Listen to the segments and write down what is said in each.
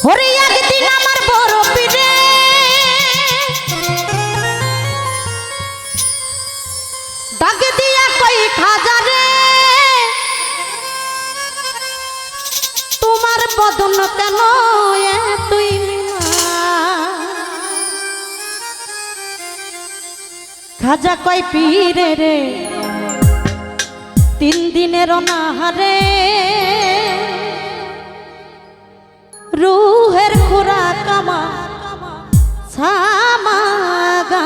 হরে একদিন আমার বড় পীরে ডাক দিয়া কই খাজা রে তোমার বদন কেন তুই খাজা কই পীরে রে 3 দিনের অনাহারে রুহের খোরাক আমার ছামাগা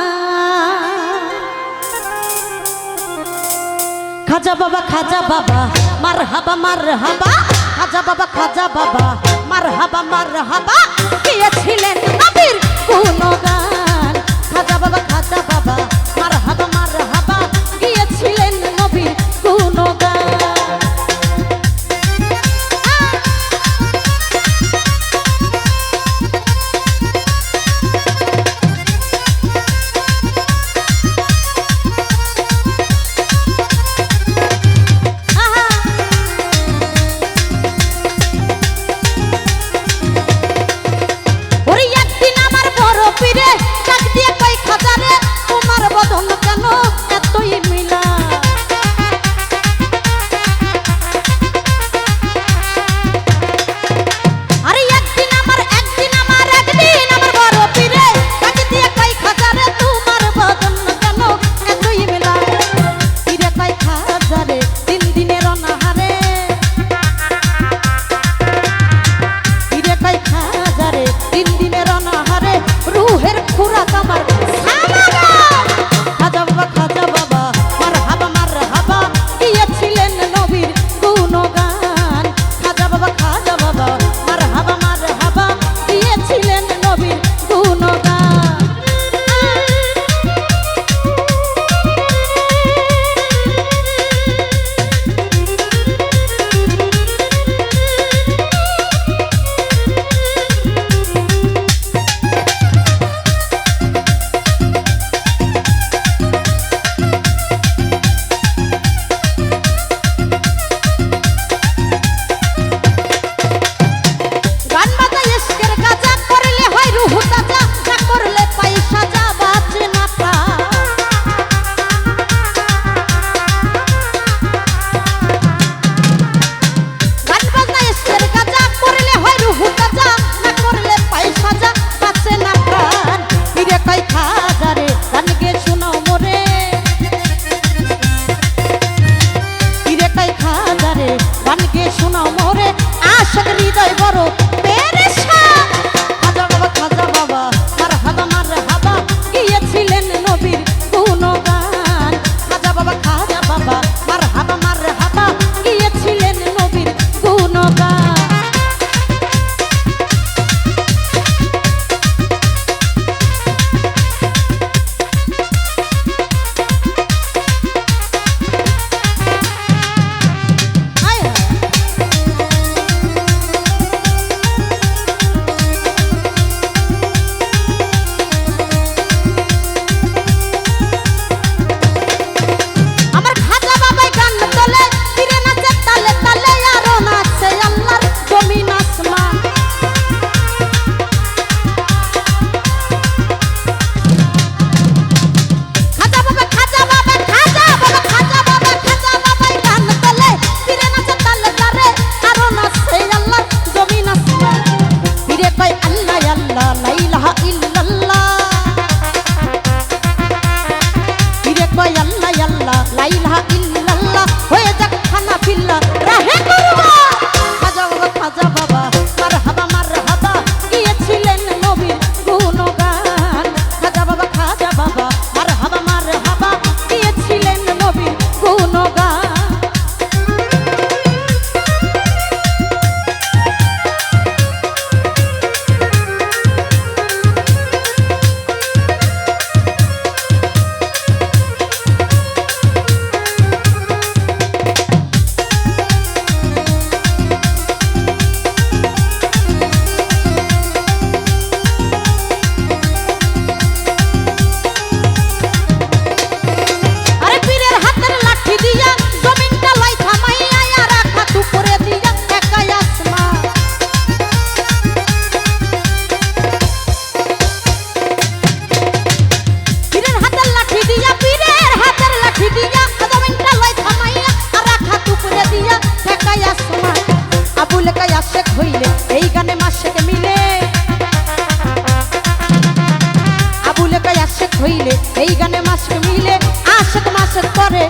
খাজা বাবা মারহাবা মারহাবা খাজা বাবা মারহাবা মারহাবা গিয়েছিলেন নবীর গুণগান খাজা বাবা মারহাবা মারহাবা গিয়েছিলেন নবীর গুণগান আবুল কাই আশেক হইলে এই গানে মাসেক মিলে আবুল কাই আশেক হইলে এই গানে মাসেক মিলে আশেক মাসেক করে